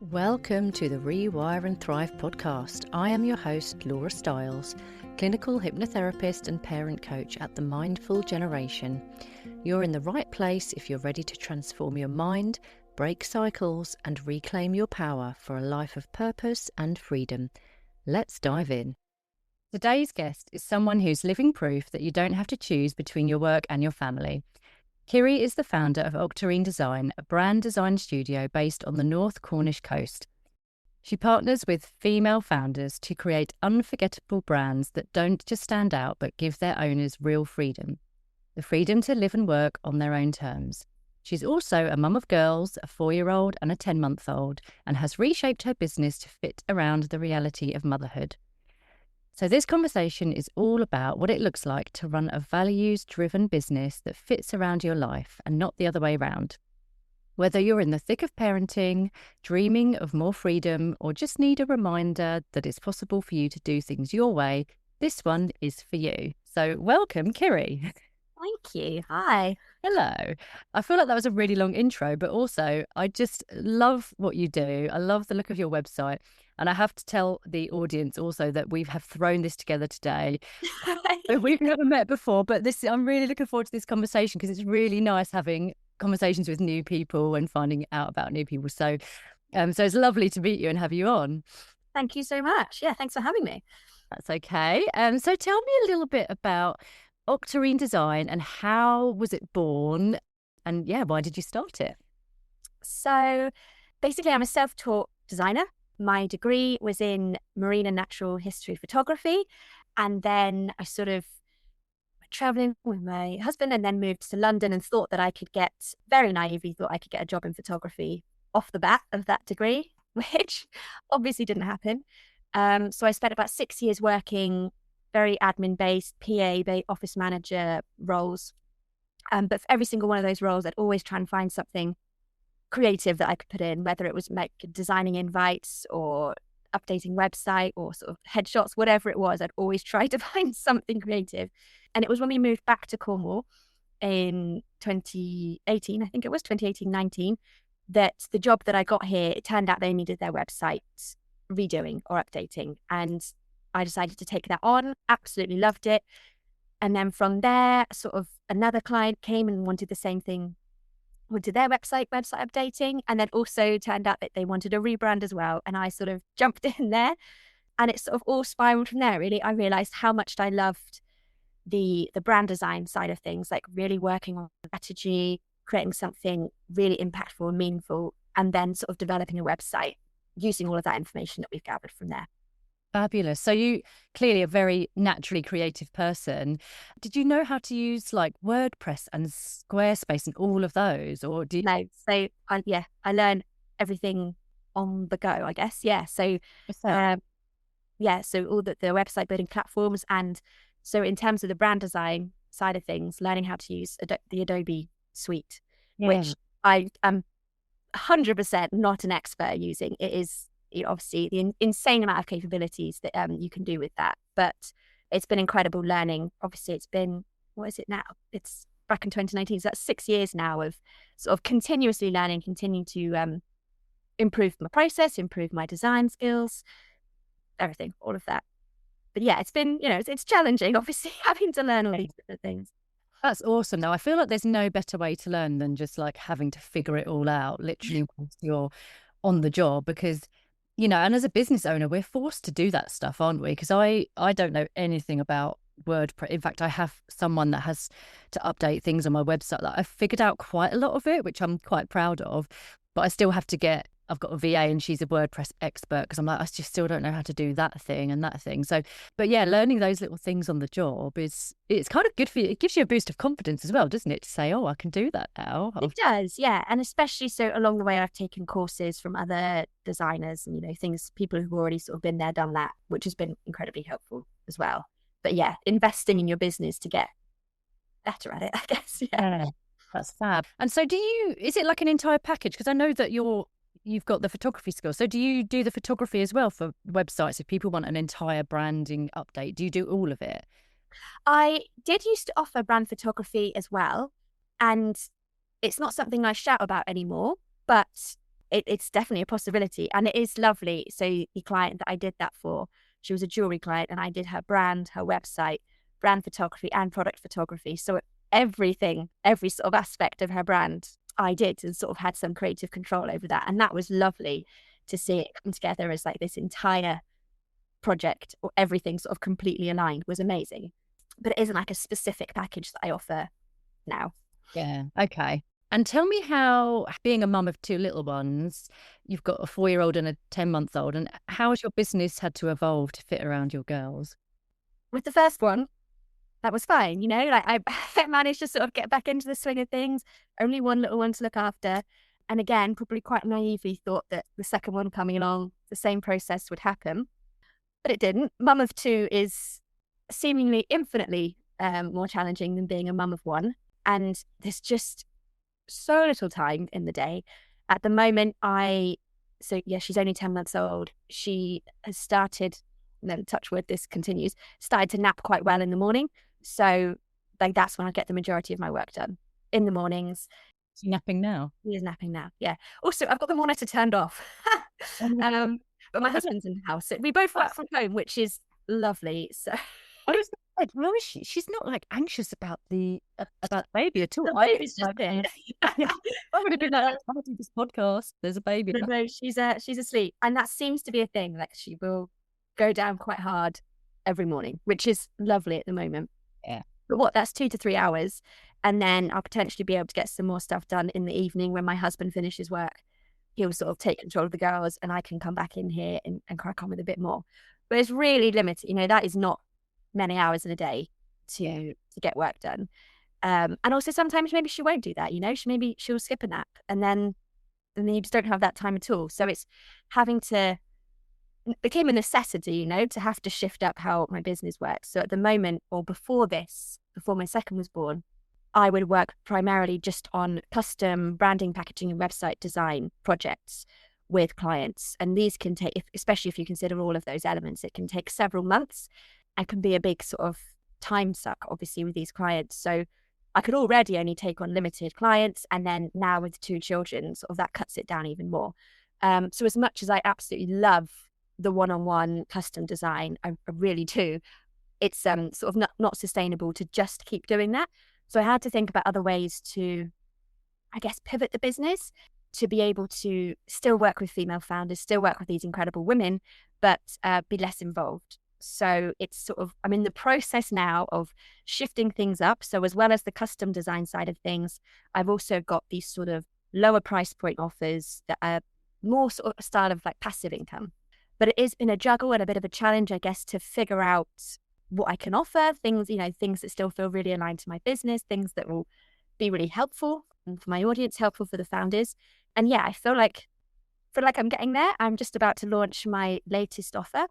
Welcome to the Rewire and Thrive podcast. I am your host, Laura Stiles, clinical hypnotherapist and parent coach at the Mindful Generation. You're in the right place if you're ready to transform your mind, break cycles, and reclaim your power for a life of purpose and freedom. Let's dive in. Today's guest is someone who's living proof that you don't have to choose between your work and your family. Kiri is the founder of Octarine Design, a brand design studio based on the North Cornish coast. She partners with female founders to create unforgettable brands that don't just stand out but give their owners real freedom. The freedom to live and work on their own terms. She's also a mum of girls, a 4-year-old and a 10-month-old, and has reshaped her business to fit around the reality of motherhood. So this conversation is all about what it looks like to run a values-driven business that fits around your life and not the other way around. Whether you're in the thick of parenting, dreaming of more freedom, or just need a reminder that it's possible for you to do things your way, this one is for you. So welcome, Kiri. Thank you. Hi. Hello. I feel like that was a really long intro, but also I just love what you do. I love the look of your website. And I have to tell the audience also that we have thrown this together today. We've never met before, but I'm really looking forward to this conversation because it's really nice having conversations with new people and finding out about new people. So it's lovely to meet you and have you on. Thank you so much. Yeah, thanks for having me. That's okay. So tell me a little bit about Octarine Design and how was it born? And why did you start it? So basically, I'm a self-taught designer. My degree was in marine and natural history photography. And then I sort of went traveling with my husband and then moved to London and thought that I could very naively thought I could get a job in photography off the bat of that degree, which obviously didn't happen. So I spent about 6 years working very admin-based, PA, office manager roles. But for every single one of those roles, I'd always try and find something creative that I could put in, whether it was designing invites or updating website or sort of headshots, whatever it was, I'd always try to find something creative. And it was when we moved back to Cornwall in 2018, I think it was 2018-19, that the job that I got here, it turned out they needed their website redoing or updating. And I decided to take that on, absolutely loved it. And then from there, sort of another client came and wanted the same thing, wanted their website updating, and then also turned out that they wanted a rebrand as well. And I sort of jumped in there and it sort of all spiraled from there, really. I realized how much I loved the brand design side of things, like really working on strategy, creating something really impactful and meaningful, and then sort of developing a website using all of that information that we've gathered from there. Fabulous. So you clearly a very naturally creative person. Did you know how to use like WordPress and Squarespace and all of those, or do you? No. So I learned everything on the go, I guess. Yeah. So so all the website building platforms, and so in terms of the brand design side of things, learning how to use the Adobe suite, which I am 100% not an expert using. It is obviously the insane amount of capabilities that you can do with that, but it's been incredible learning. Obviously it's been, what is it now? It's back in 2019, so that's 6 years now of sort of continuously learning, continuing to improve my process, improve my design skills, everything, all of that. But yeah, it's been, it's challenging, obviously, having to learn all these different things. That's awesome. Now, I feel like there's no better way to learn than just like having to figure it all out, literally, once you're on the job, because and as a business owner, we're forced to do that stuff, aren't we? Because I don't know anything about WordPress. In fact, I have someone that has to update things on my website. Like, I've figured out quite a lot of it, which I'm quite proud of, but I still have to I've got a VA and she's a WordPress expert because I'm like, I just still don't know how to do that thing and that thing. So, but yeah, learning those little things on the job it's kind of good for you. It gives you a boost of confidence as well, doesn't it? To say, oh, I can do that now. It does, yeah. And especially so along the way, I've taken courses from other designers and, people who've already sort of been there, done that, which has been incredibly helpful as well. But yeah, investing in your business to get better at it, I guess. Yeah, that's fab. And so is it like an entire package? Because I know that you've got the photography skills. So do you do the photography as well for websites? If people want an entire branding update, do you do all of it? I did used to offer brand photography as well. And it's not something I shout about anymore, but it's definitely a possibility, and it is lovely. So the client that I did that for, she was a jewelry client, and I did her brand, her website, brand photography, and product photography. So everything, every sort of aspect of her brand, I did, and sort of had some creative control over that, and that was lovely to see it come together as like this entire project, or everything sort of completely aligned, was amazing. But it isn't like a specific package that I offer now. Yeah. Okay. And tell me how, being a mum of two little ones, you've got a 4-year-old and a 10-month-old, and how has your business had to evolve to fit around your girls? With the first one, that was fine, like I managed to sort of get back into the swing of things. Only one little one to look after. And again, probably quite naively thought that the second one coming along, the same process would happen. But it didn't. Mum of two is seemingly infinitely more challenging than being a mum of one. And there's just so little time in the day. At the moment, she's only 10 months old. She has started, and then touch wood, this continues, started to nap quite well in the morning. So like that's when I get the majority of my work done, in the mornings. Is he napping now? He is napping now, yeah. Also, I've got the monitor turned off. But my husband's in the house. So we both work from home, which is lovely. So I was like, no, she's not like anxious about the baby at all. the baby's just there. I would have been like, I'm going to do this podcast. There's a baby. No, she's asleep. And that seems to be a thing. Like she will go down quite hard every morning, which is lovely at the moment. Yeah. But that's 2 to 3 hours. And then I'll potentially be able to get some more stuff done in the evening when my husband finishes work. He'll sort of take control of the girls, and I can come back in here and crack on with a bit more. But it's really limited. That is not many hours in a day to get work done. And also sometimes maybe she won't do that, she'll skip a nap, and then you just don't have that time at all. So it's became a necessity, to have to shift up how my business works. So at the moment, or before my second was born, I would work primarily just on custom branding, packaging, and website design projects with clients. And these can take, especially if you consider all of those elements, it can take several months and can be a big sort of time suck, obviously, with these clients. So I could already only take on limited clients. And then now with 2 children, sort of that cuts it down even more. So as much as I absolutely love the one-on-one custom design, I really do, it's sort of not sustainable to just keep doing that. So I had to think about other ways to, I guess, pivot the business to be able to still work with female founders, still work with these incredible women, but be less involved. So it's sort of, I'm in the process now of shifting things up. So as well as the custom design side of things, I've also got these sort of lower price point offers that are more sort of a style of like passive income. But it has been a juggle and a bit of a challenge, I guess, to figure out what I can offer, things that still feel really aligned to my business, things that will be really helpful for my audience, helpful for the founders. And yeah, I feel like I'm getting there. I'm just about to launch my latest offer,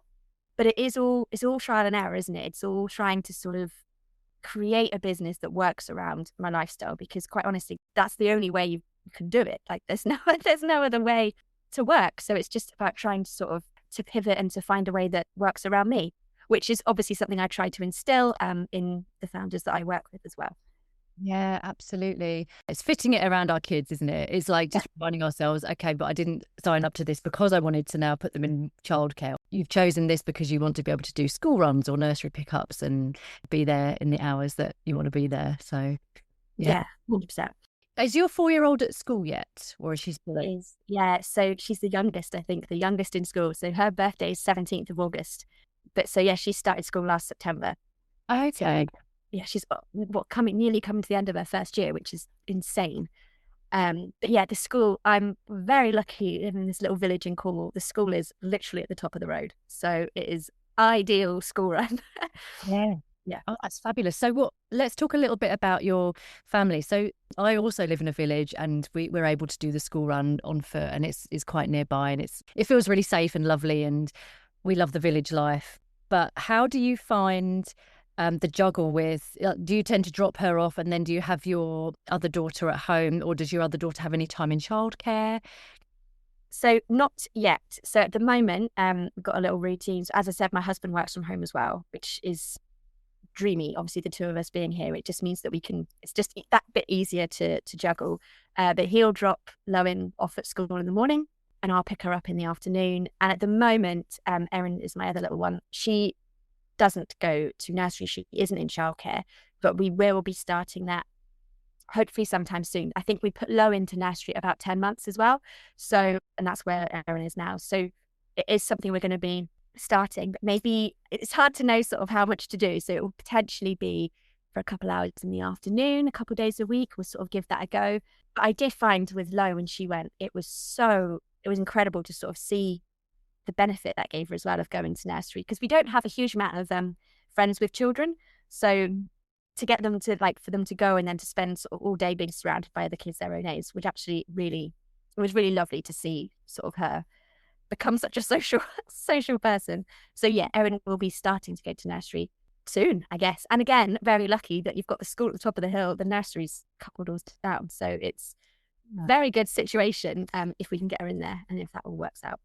but it's all trial and error, isn't it? It's all trying to sort of create a business that works around my lifestyle, because quite honestly, that's the only way you can do it. Like there's no other way to work. So it's just about trying to sort of to pivot and to find a way that works around me, which is obviously something I try to instill in the founders that I work with as well. Yeah, absolutely. It's fitting it around our kids, isn't it? It's like just reminding ourselves, okay, but I didn't sign up to this because I wanted to now put them in childcare. You've chosen this because you want to be able to do school runs or nursery pickups and be there in the hours that you want to be there. So yeah, 100%. Is your 4-year-old at school yet, or is she still? Yeah, so she's the youngest, I think, the youngest in school. So her birthday is 17th of August. But so yeah, she started school last September. Okay. So, yeah, she's nearly coming to the end of her first year, which is insane. But yeah, the school, I'm very lucky in this little village in Cornwall. The school is literally at the top of the road. So it is ideal school run. Yeah. Yeah. Oh, that's fabulous. So let's talk a little bit about your family. So I also live in a village, and we're able to do the school run on foot, and it's quite nearby, and it feels really safe and lovely, and we love the village life. But how do you find the juggle with, do you tend to drop her off and then do you have your other daughter at home, or does your other daughter have any time in childcare? So not yet. So at the moment, we've got a little routine. So as I said, my husband works from home as well, which is dreamy. Obviously, the two of us being here, it just means that it's just that bit easier to juggle. But he'll drop Lowen off at school in the morning and I'll pick her up in the afternoon. And at the moment, Erin is my other little one. She doesn't go to nursery. She isn't in childcare, but we will be starting that hopefully sometime soon. I think we put Low into nursery at about 10 months as well. So, and that's where Erin is now. So it is something we're going to be starting, but maybe it's hard to know sort of how much to do. So it will potentially be for a couple hours in the afternoon, a couple of days a week. We'll sort of give that a go. But I did find with Low when she went, it was incredible to sort of see the benefit that gave her as well of going to nursery, because we don't have a huge amount of friends with children. So to get them to for them to go and then to spend sort of all day being surrounded by other kids their own age, which actually it was really lovely to see sort of her become such a social person. So yeah, Erin will be starting to go to nursery soon, I guess. And again, very lucky that you've got the school at the top of the hill, the nursery's a couple of doors down. So it's very good situation if we can get her in there and if that all works out.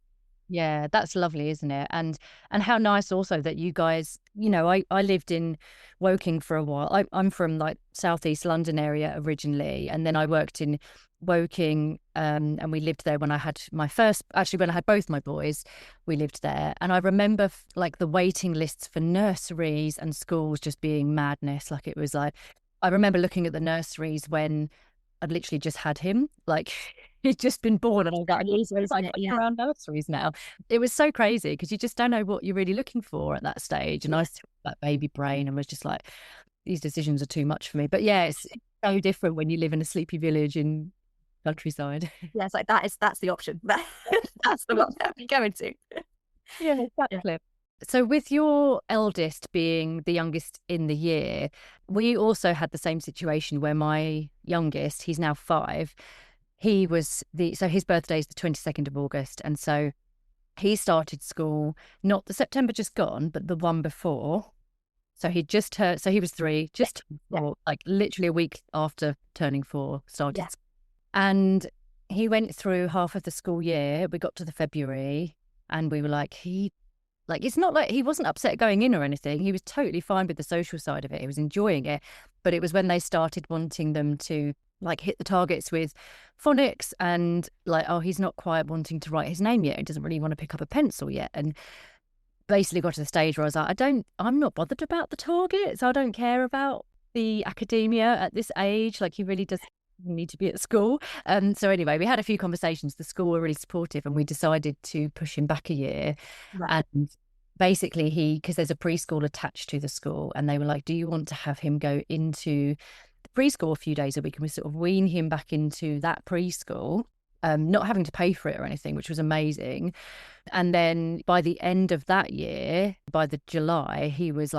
Yeah, that's lovely, isn't it? And how nice also that you guys, I lived in Woking for a while. I'm from southeast London area originally, and then I worked in Woking, and we lived there when I had when I had both my boys, we lived there. And I remember the waiting lists for nurseries and schools just being madness. It was I remember looking at the nurseries when I'd literally just had him, he'd just been born, and I was around nurseries now. It was so crazy because you just don't know what you're really looking for at that stage. And I still had that baby brain and was just these decisions are too much for me. But yeah, it's so different when you live in a sleepy village in countryside. Yeah, it's that's the option. That's the one that we're going to. Yeah, exactly. Yeah. So with your eldest being the youngest in the year, we also had the same situation where my youngest, he's now 5, he was so his birthday is the 22nd of August. And so he started school, not the September just gone, but the one before. So he was 3, just turned 4, literally a week after turning 4 started. Yeah. And he went through half of the school year. We got to the February and we were it's not like he wasn't upset going in or anything. He was totally fine with the social side of it. He was enjoying it. But it was when they started wanting them to hit the targets with phonics and he's not quite wanting to write his name yet. He doesn't really want to pick up a pencil yet. And basically got to the stage where I was I'm not bothered about the targets. I don't care about the academia at this age. He really does need to be at school. So anyway, we had a few conversations. The school were really supportive and we decided to push him back a year. Right. And basically because there's a preschool attached to the school, and they were do you want to have him go into the preschool a few days a week? And we sort of wean him back into that preschool, not having to pay for it or anything, which was amazing. And then by the end of that year, by the July, he was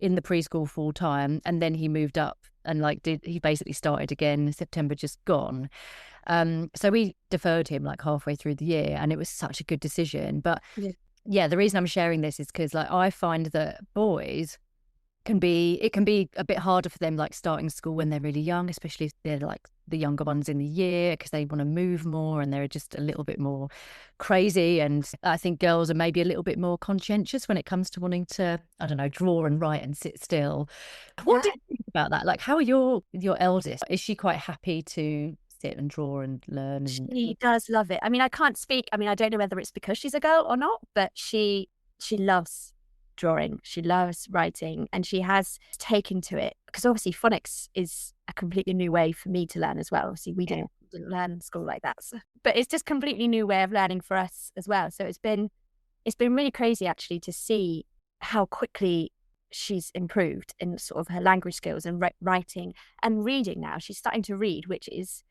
in the preschool full time, and then he moved up and he basically started again September just gone. So we deferred him halfway through the year, and it was such a good decision. But yeah, the reason I'm sharing this is because I find that boys it can be a bit harder for them starting school when they're really young, especially if they're the younger ones in the year, because they want to move more and they're just a little bit more crazy. And I think girls are maybe a little bit more conscientious when it comes to wanting to, I don't know, draw and write and sit still. What do you think about that? How are your eldest? Is she quite happy to sit and draw and learn? She does love it. I mean, I can't speak. I mean, I don't know whether it's because she's a girl or not, but she loves drawing. She loves writing, and she has taken to it because obviously phonics is a completely new way for me to learn as well. Obviously, we didn't learn in school like that, but it's just completely new way of learning for us as well. So it's been really crazy actually to see how quickly she's improved in sort of her language skills and writing and reading. Now she's starting to read, which is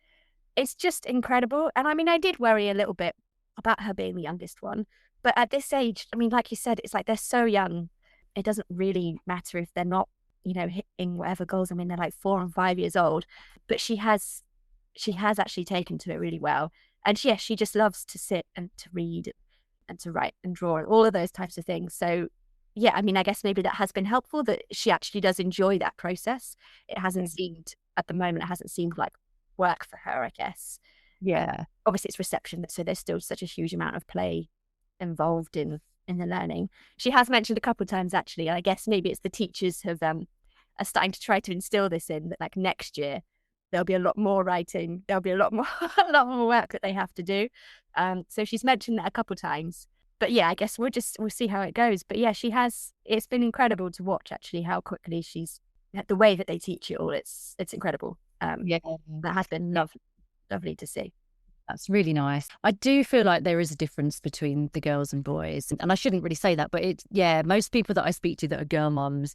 it's just incredible. And I mean, I did worry a little bit about her being the youngest one. But at this age, I mean, like you said, it's they're so young. It doesn't really matter if they're not, hitting whatever goals. I mean, they're 4 and 5 years old. But she has actually taken to it really well. And she just loves to sit and to read and to write and draw and all of those types of things. So, yeah, I mean, I guess maybe that has been helpful that she actually does enjoy that process. It hasn't seemed, at the moment, like work for her, I guess. Yeah. Obviously, it's reception, so there's still such a huge amount of play involved in in the learning. She has mentioned a couple of times actually. I guess maybe it's the teachers have are starting to try to instill this in that, like, next year there'll be a lot more writing, there'll be a lot more a lot more work that they have to do. So she's mentioned that a couple of times. But yeah, I guess we'll see how it goes. But yeah, it's been incredible to watch actually how quickly the way that they teach it all. It's incredible. Yeah, that has been lovely to see. that's really nice. I do feel like there is a difference between the girls and boys, and I shouldn't really say that, but most people that I speak to that are girl mums,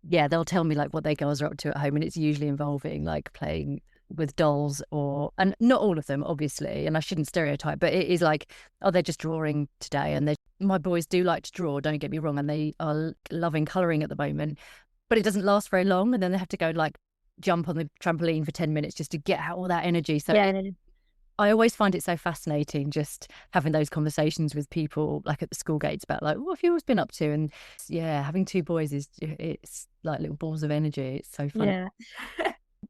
they'll tell me like what their girls are up to at home, and it's usually involving like playing with dolls, and not all of them obviously, and I shouldn't stereotype, but it is like, oh, they're just drawing today, and my boys do like to draw, don't get me wrong, and they are loving colouring at the moment, but it doesn't last very long, and then they have to go like jump on the trampoline for 10 minutes just to get out all that energy. So I always find it so fascinating just having those conversations with people like at the school gates about like, what have you always been up to? And having two boys it's like little balls of energy. It's so fun. Yeah.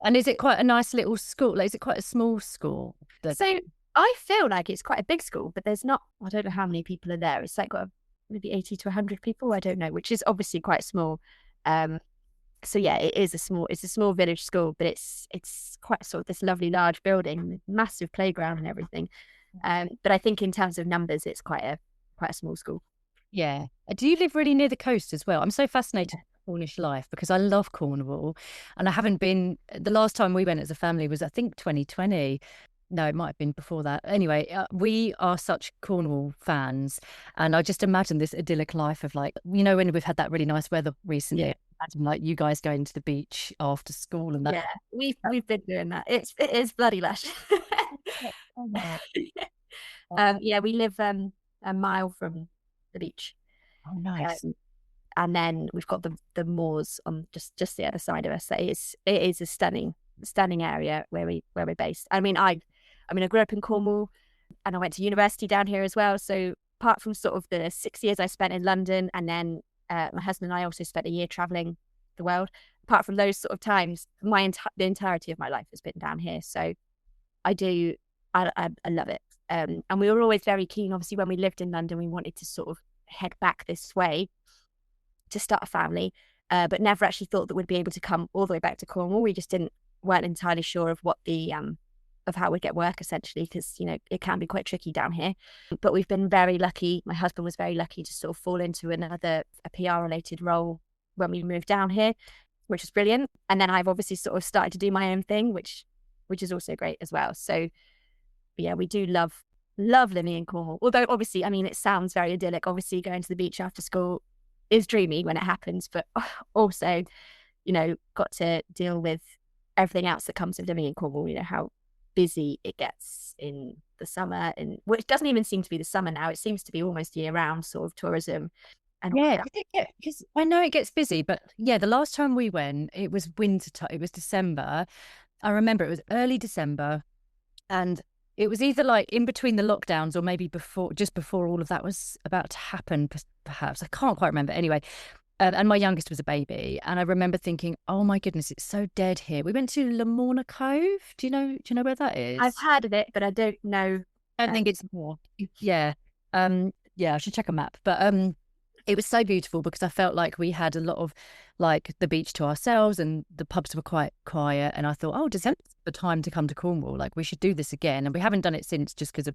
And is it quite a nice little school? Like, is it quite a small school? So I feel like it's quite a big school, but there's not, I don't know how many people are there. It's like got maybe 80 to 100 people. I don't know, which is obviously quite small. So yeah, it's a small village school, but it's quite sort of this lovely large building, massive playground and everything. But I think in terms of numbers, it's quite a small school. Yeah. Do you live really near the coast as well? I'm so fascinated with Cornish life because I love Cornwall, and I haven't been. The last time we went as a family was I think 2020. No, it might have been before that. Anyway, we are such Cornwall fans, and I just imagine this idyllic life of like, when we've had that really nice weather recently. Yeah. Imagine like you guys going to the beach after school and that. Yeah, we've been doing that. It is bloody lush. Yeah, we live a mile from the beach. Oh, nice. And then we've got the moors on just the other side of us. So it is a stunning area where we're based. I mean, I grew up in Cornwall, and I went to university down here as well. So apart from sort of the 6 years I spent in London, and then my husband and I also spent a year traveling the world. Apart from those sort of times, the entirety of my life has been down here. So I love it. And we were always very keen. Obviously, when we lived in London, we wanted to sort of head back this way to start a family, but never actually thought that we'd be able to come all the way back to Cornwall. We just weren't entirely sure of what of how we'd get work, essentially, because it can be quite tricky down here. But we've been very lucky. My husband was very lucky to sort of fall into a PR related role when we moved down here, which was brilliant. And then I've obviously sort of started to do my own thing, which is also great as well. So yeah, we do love living in Cornwall. Although obviously, I mean, it sounds very idyllic. Obviously, going to the beach after school is dreamy when it happens, but also, got to deal with everything else that comes with living in Cornwall. How busy it gets in the summer, and it doesn't even seem to be the summer now. It seems to be almost year round sort of tourism. And because I know it gets busy, but the last time we went, it was winter time. It was December. I remember it was early December, and it was either like in between the lockdowns or maybe just before all of that was about to happen, perhaps. I can't quite remember. Anyway, and my youngest was a baby, and I remember thinking, oh my goodness, it's so dead here. We went to Lamorna Cove. Do you know where that is? I've heard of it, but I don't know. I don't think it's more. Yeah. I should check a map. But it was so beautiful because I felt like we had a lot of like the beach to ourselves, and the pubs were quite quiet. And I thought, oh, December's the time to come to Cornwall. Like, we should do this again. And we haven't done it since just because of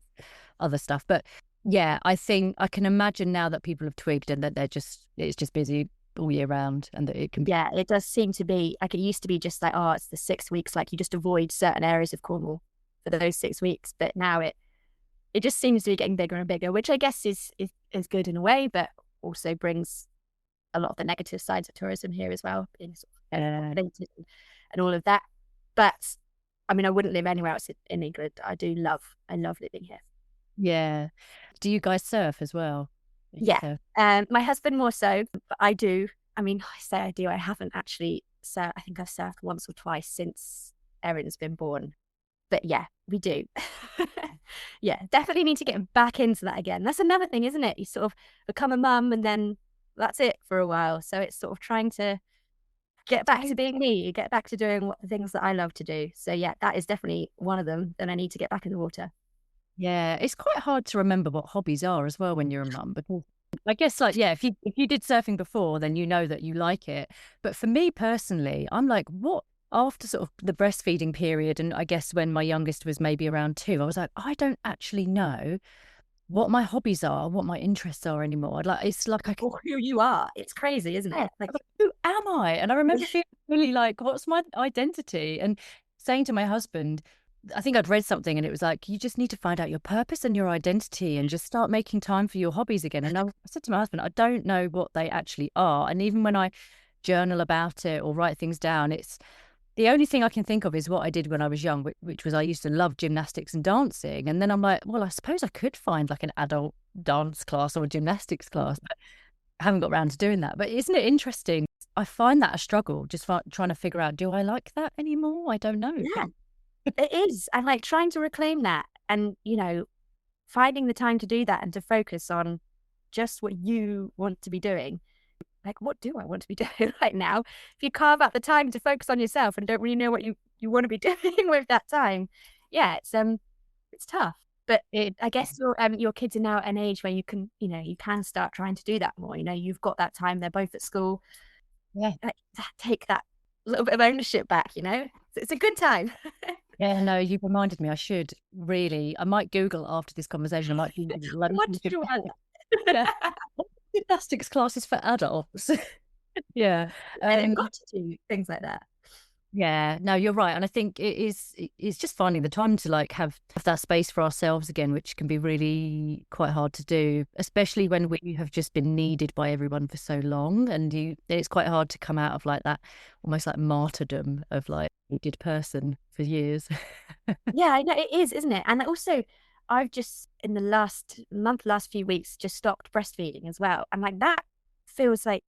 other stuff. But yeah, I think I can imagine now that people have tweaked and that it's just busy all year round, and that it can be. Yeah, it does seem to be like, it used to be just like, oh, it's the 6 weeks, like you just avoid certain areas of Cornwall for those 6 weeks. But now it just seems to be getting bigger and bigger, which I guess is good in a way, but also brings a lot of the negative sides of tourism here as well, being sort of and all of that. But I mean, I wouldn't live anywhere else in England. I love living here. Yeah. Do you guys surf as well? Yeah. My husband more so, but I do. I mean, I say I do. I haven't actually surfed. I think I've surfed once or twice since Erin's been born. But yeah, we do. Yeah, definitely need to get back into that again. That's another thing, isn't it? You sort of become a mum and then that's it for a while. So it's sort of trying to get back to being me, get back to doing the things that I love to do. So yeah, that is definitely one of them. Then I need to get back in the water. Yeah, it's quite hard to remember what hobbies are as well when you're a mum, because I guess like, yeah, if you did surfing before, then you know that you like it. But for me personally, I'm like, what after sort of the breastfeeding period, and I guess when my youngest was maybe around 2, I was like, I don't actually know what my hobbies are, what my interests are anymore. Like it's like Or who you are. It's crazy, isn't yeah, it? Like, who am I? And I remember feeling really like, what's my identity? And saying to my husband, I think I'd read something and it was like, you just need to find out your purpose and your identity and just start making time for your hobbies again. And I said to my husband, I don't know what they actually are. And even when I journal about it or write things down, it's the only thing I can think of is what I did when I was young, which was I used to love gymnastics and dancing. And then I'm like, well, I suppose I could find like an adult dance class or a gymnastics class, but I haven't got around to doing that. But isn't it interesting? I find that a struggle, just trying to figure out, do I like that anymore? I don't know. yeah, it is. And like trying to reclaim that and, finding the time to do that and to focus on just what you want to be doing. Like, what do I want to be doing right now? If you carve out the time to focus on yourself and don't really know what you want to be doing with that time, yeah, it's tough. But I guess your kids are now at an age where you can, you can start trying to do that more. You've got that time. They're both at school. Yeah. Like, take that little bit of ownership back. It's a good time. Yeah, no, you've reminded me. I might Google after this conversation. I might Google What did you want? yeah, gymnastics classes for adults. Yeah. And they've got to do things like that. Yeah, no, you're right. And I think it's just finding the time to like have that space for ourselves again, which can be really quite hard to do, especially when we have just been needed by everyone for so long. And it's quite hard to come out of like that almost like martyrdom of like needed person for years. Yeah, I know it is, isn't it? And also, I've just in the last few weeks, just stopped breastfeeding as well. And like that feels like,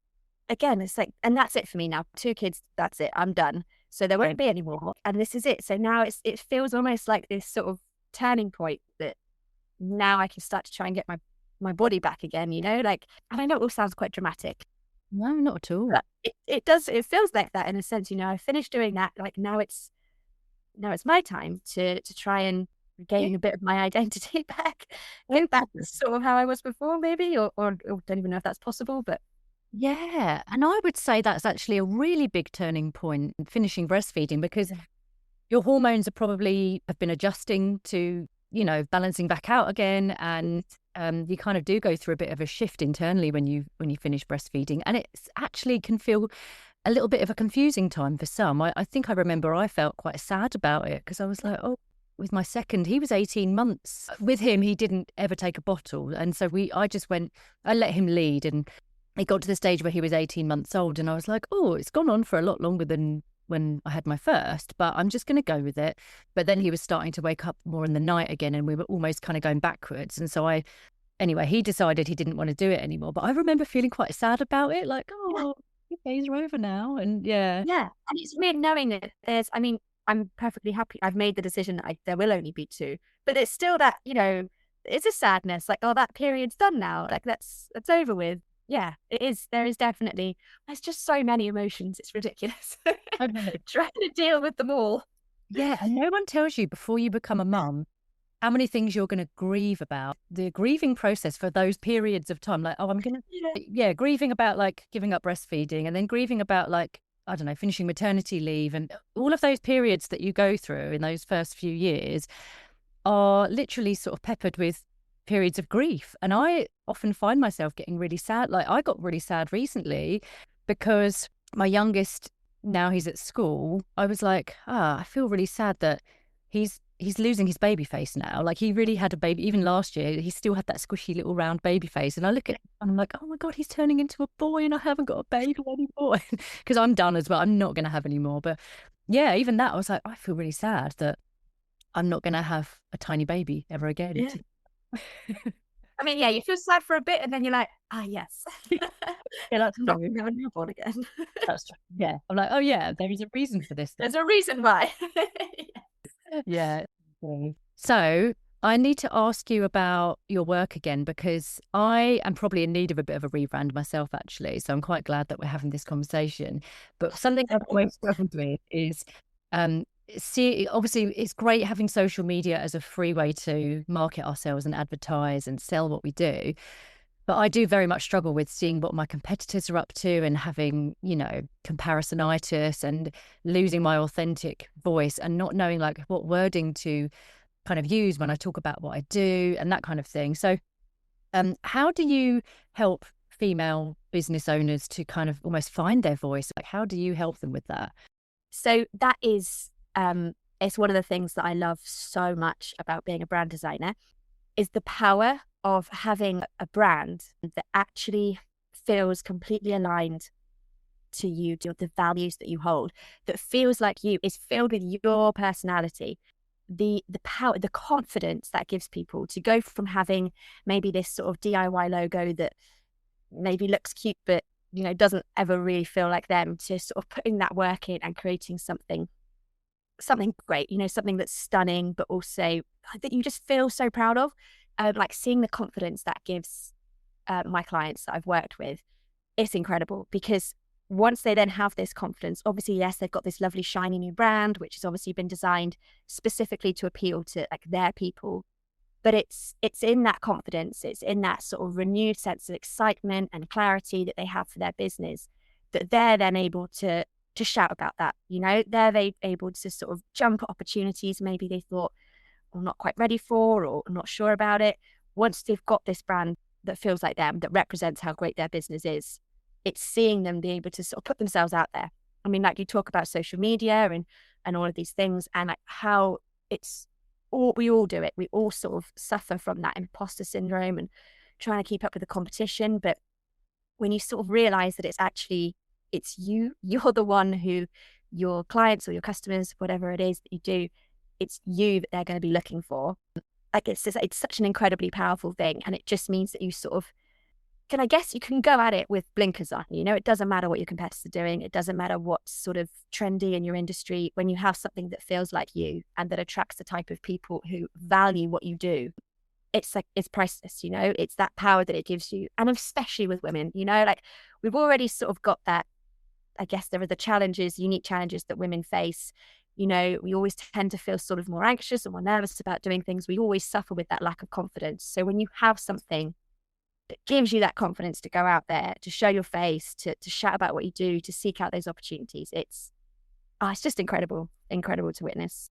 again, it's like, and that's it for me now. 2 kids, that's it. I'm done. So there won't be any more. And this is it. So now it feels almost like this sort of turning point that now I can start to try and get my body back again, like, and I know it all sounds quite dramatic. No, not at all. But it feels like that in a sense, I finished doing that. Like now it's my time to try and regain a bit of my identity back. Go back to sort of how I was before, maybe, or don't even know if that's possible, but Yeah. And I would say that's actually a really big turning point in finishing breastfeeding because your hormones have been adjusting to, balancing back out again. And you kind of do go through a bit of a shift internally when you finish breastfeeding. And it's actually can feel a little bit of a confusing time for some. I think I remember I felt quite sad about it because I was like, oh, with my second, he was 18 months. With him, he didn't ever take a bottle. And so I let him lead, and it got to the stage where he was 18 months old. And I was like, oh, it's gone on for a lot longer than when I had my first, but I'm just going to go with it. But then he was starting to wake up more in the night again, and we were almost kind of going backwards. And so anyway, he decided he didn't want to do it anymore. But I remember feeling quite sad about it, like, oh, okay, these are over now. And yeah. Yeah. And it's weird knowing that I'm perfectly happy. I've made the decision that there will only be 2, but it's still that, it's a sadness, like, oh, that period's done now. Like that's over with. Yeah, it is. There's just so many emotions. It's ridiculous. Trying to deal with them all. Yeah. And no one tells you before you become a mum how many things you're going to grieve about. The grieving process for those periods of time, like, oh, I'm going to, grieving about like giving up breastfeeding, and then grieving about like, I don't know, finishing maternity leave, and all of those periods that you go through in those first few years are literally sort of peppered with periods of grief. And I often find myself getting really sad. Like I got really sad recently because my youngest, now he's at school, I was like, I feel really sad that he's losing his baby face now. Like he really had a baby. Even last year, he still had that squishy little round baby face. And I look at him and I'm like, oh my God, he's turning into a boy and I haven't got a baby anymore. Because I'm done as well. I'm not going to have any more. But yeah, even that, I was like, I feel really sad that I'm not going to have a tiny baby ever again. Yeah. I mean, yeah, you feel sad for a bit and then you're like, yes. Yeah, that's true. I'm not newborn again. That's true. Yeah. I'm like, oh yeah, there is a reason for this. There's a reason why. Yeah. So I need to ask you about your work again, because I am probably in need of a bit of a rebrand myself, actually. So I'm quite glad that we're having this conversation. But something I've always struggled with is, obviously it's great having social media as a free way to market ourselves and advertise and sell what we do. But I do very much struggle with seeing what my competitors are up to and having, comparisonitis and losing my authentic voice and not knowing like what wording to kind of use when I talk about what I do and that kind of thing. So how do you help female business owners to kind of almost find their voice? Like, how do you help them with that? So that is, it's one of the things that I love so much about being a brand designer is the power of having a brand that actually feels completely aligned to you, to the values that you hold, that feels like you, is filled with your personality. The power, the confidence that gives people to go from having maybe this sort of DIY logo that maybe looks cute, but doesn't ever really feel like them, to sort of putting that work in and creating something great, something that's stunning, but also that you just feel so proud of. Like seeing the confidence that gives my clients that I've worked with, it's incredible, because once they then have this confidence, obviously, yes, they've got this lovely shiny new brand, which has obviously been designed specifically to appeal to like their people. But it's in that confidence, it's in that sort of renewed sense of excitement and clarity that they have for their business, that they're then able to shout about that. They're able to sort of jump at opportunities maybe they thought, I'm not quite ready for, or I'm not sure about it. Once they've got this brand that feels like them, that represents how great their business is, it's seeing them be able to sort of put themselves out there. I mean, like you talk about social media and all of these things, and like how we all do it. We all sort of suffer from that imposter syndrome and trying to keep up with the competition. But when you sort of realize that it's you're the one who your clients or your customers, whatever it is that you do, it's you that they're going to be looking for. Like it's such an incredibly powerful thing. And it just means that you sort of you can go at it with blinkers on. It doesn't matter what your competitors are doing. It doesn't matter what's sort of trendy in your industry. When you have something that feels like you and that attracts the type of people who value what you do, it's priceless. It's that power that it gives you. And especially with women, like we've already sort of got that. I guess there are the unique challenges that women face. We always tend to feel sort of more anxious and more nervous about doing things. We always suffer with that lack of confidence. So when you have something that gives you that confidence to go out there, to show your face, to shout about what you do, to seek out those opportunities, it's just incredible to witness.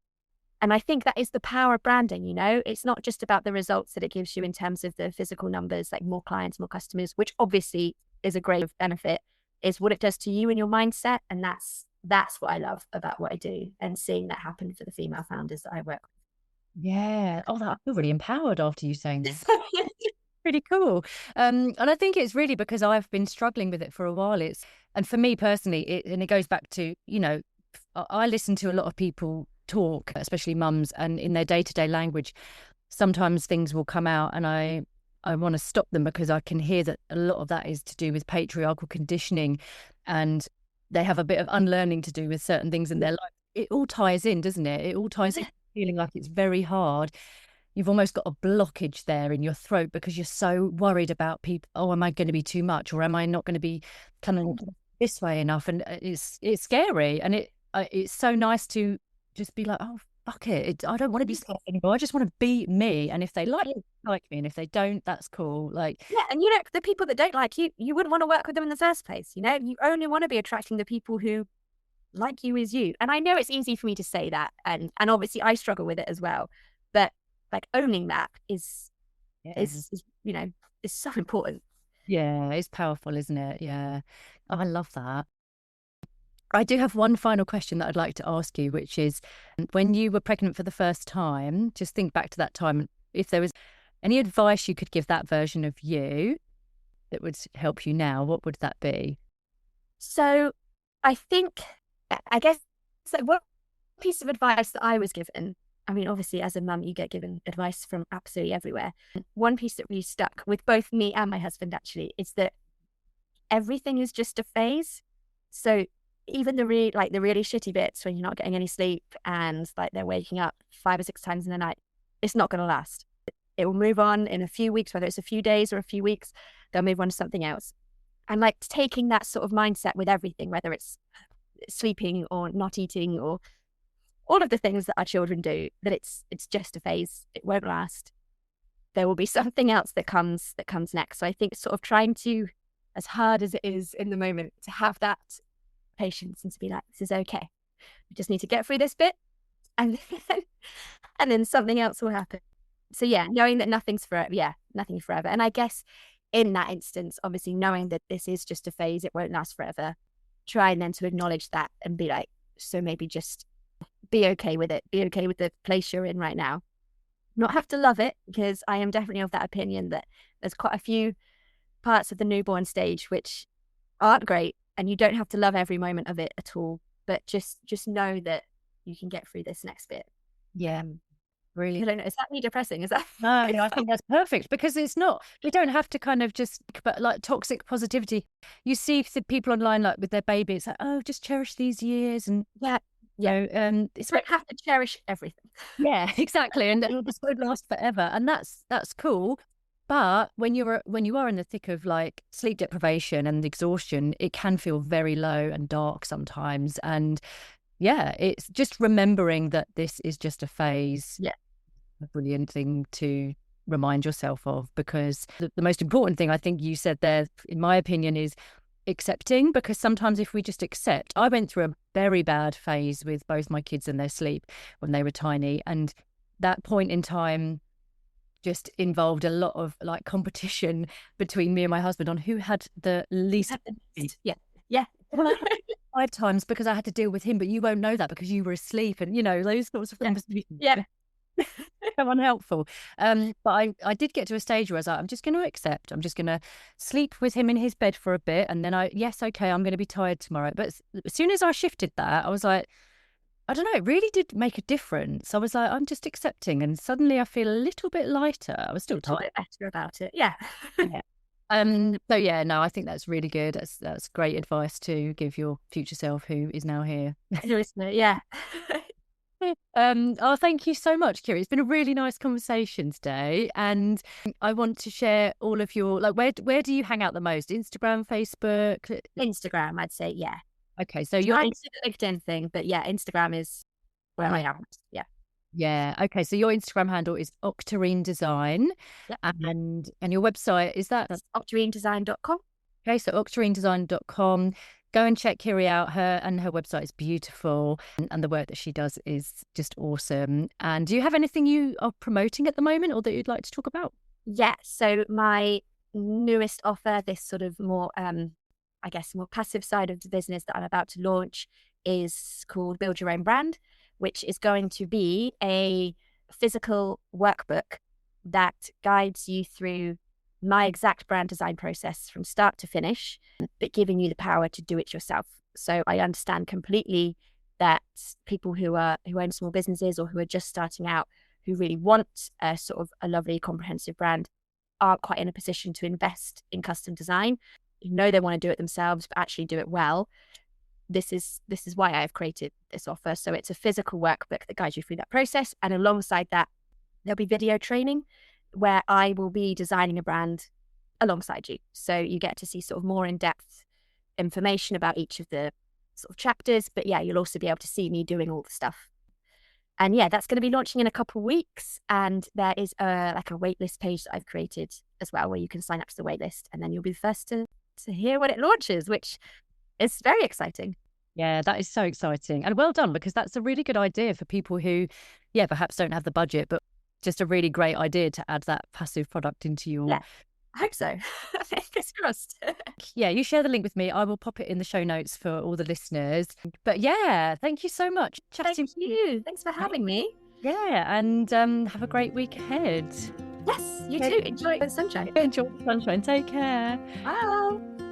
And I think that is the power of branding. It's not just about the results that it gives you in terms of the physical numbers, like more clients, more customers, which obviously is a great benefit, is what it does to you and your mindset. And that's what I love about what I do, and seeing that happen for the female founders that I work with. Yeah. Oh, I feel really empowered after you saying this. Pretty cool. And I think it's really because I've been struggling with it for a while. And for me personally, it goes back to, I listen to a lot of people talk, especially mums, and in their day-to-day language, sometimes things will come out and I want to stop them, because I can hear that a lot of that is to do with patriarchal conditioning, and they have a bit of unlearning to do with certain things in their life. It all ties in, doesn't it? It all ties in, feeling like it's very hard. You've almost got a blockage there in your throat because you're so worried about people. Oh, am I going to be too much, or am I not going to be coming this way enough? And it's scary, and it's so nice to just be like, oh, fuck it. I don't want to be scared anymore. I just want to be me. And if they like me, and if they don't, that's cool. Like, yeah, and the people that don't like you, you wouldn't want to work with them in the first place. You only want to be attracting the people who like you as you. And I know it's easy for me to say that, and obviously I struggle with it as well. But like owning that is so important. Yeah, it's powerful, isn't it? Yeah. Oh, I love that. I do have one final question that I'd like to ask you, which is, when you were pregnant for the first time, just think back to that time. If there was any advice you could give that version of you that would help you now, what would that be? So I guess so. One piece of advice that I was given, I mean, obviously as a mum, you get given advice from absolutely everywhere. One piece that really stuck with both me and my husband actually is that everything is just a phase. So even the really shitty bits when you're not getting any sleep and like they're waking up 5 or 6 times in the night, it's not going to last. It will move on in a few weeks, whether it's a few days or a few weeks, they'll move on to something else. And like taking that sort of mindset with everything, whether it's sleeping or not eating or all of the things that our children do, that it's just a phase. It won't last. there will be something else that comes next. So I think sort of trying to, as hard as it is in the moment, to have that patience and to be like, this is okay. We just need to get through this bit, and then something else will happen. So yeah, knowing that nothing's forever. Yeah, nothing forever. And I guess in that instance, obviously knowing that this is just a phase, it won't last forever. Trying then to acknowledge that and be like, so maybe just be okay with it. Be okay with the place you're in right now. Not have to love it, because I am definitely of that opinion that there's quite a few parts of the newborn stage which aren't great, and you don't have to love every moment of it at all. But just know that you can get through this next bit. Yeah. Really? I don't know. Is that me depressing? Is that? No, I think that's perfect, because it's not, we don't have to kind of just, but like toxic positivity. You see people online, like with their baby, it's like, oh, just cherish these years. And Yeah. It's don't have to cherish everything. Yeah, exactly. And this won't last forever. And that's cool. But when you are in the thick of like sleep deprivation and exhaustion, it can feel very low and dark sometimes. And yeah, it's just remembering that this is just a phase. Yeah. A brilliant thing to remind yourself of, because the most important thing I think you said there, in my opinion, is accepting. Because sometimes if we just accept, I went through a very bad phase with both my kids and their sleep when they were tiny, and that point in time just involved a lot of like competition between me and my husband on who had the least. Yeah. 5 times, because I had to deal with him, but you won't know that because you were asleep, and those sorts of things. Yeah. So unhelpful. But I did get to a stage where I was like, I'm just going to accept. I'm just going to sleep with him in his bed for a bit, and then I'm going to be tired tomorrow. But as soon as I shifted that, I was like, I don't know, it really did make a difference. I was like, I'm just accepting, and suddenly I feel a little bit lighter. I was still tired. Better about it. Yeah. Yeah. So yeah, no, I think that's really good. That's great advice to give your future self, who is now here. Yeah. Oh, thank you so much, Kiri. It's been a really nice conversation today, and I want to share all of your, like, where do you hang out the most? Instagram, Facebook? Instagram, I'd say. Yeah. Okay, so you're the LinkedIn thing, but yeah, Instagram is where I am. Yeah. Yeah. Okay, so your Instagram handle is Octarine Design. Yep. And your website is that? That's octarinedesign.com. Okay, so octarinedesign.com. Go and check Kiri out. Her website is beautiful, and the work that she does is just awesome. And do you have anything you are promoting at the moment, or that you'd like to talk about? Yeah. So my newest offer, this sort of more, I guess, more passive side of the business that I'm about to launch, is called Build Your Own Brand, which is going to be a physical workbook that guides you through my exact brand design process from start to finish, but giving you the power to do it yourself. So I understand completely that people who own small businesses or who are just starting out, who really want a sort of a lovely comprehensive brand, aren't quite in a position to invest in custom design. You know, they want to do it themselves, but actually do it well. This is why I've created this offer. So it's a physical workbook that guides you through that process. And alongside that, there'll be video training where I will be designing a brand alongside you. So you get to see sort of more in-depth information about each of the sort of chapters. But yeah, you'll also be able to see me doing all the stuff. And yeah, that's going to be launching in a couple of weeks. And there is a waitlist page that I've created as well, where you can sign up to the waitlist, and then you'll be the first to hear when it launches, which is very exciting. Yeah, that is so exciting. And well done, because that's a really good idea for people who, perhaps don't have the budget, but just a really great idea to add that passive product into your... Yeah, I hope so. Fingers crossed. Yeah, you share the link with me. I will pop it in the show notes for all the listeners. But yeah, thank you so much. Thank you. Thanks for having me. Yeah, and have a great week ahead. Yes, you too. Enjoy the sunshine. Enjoy the sunshine. Take care. Bye.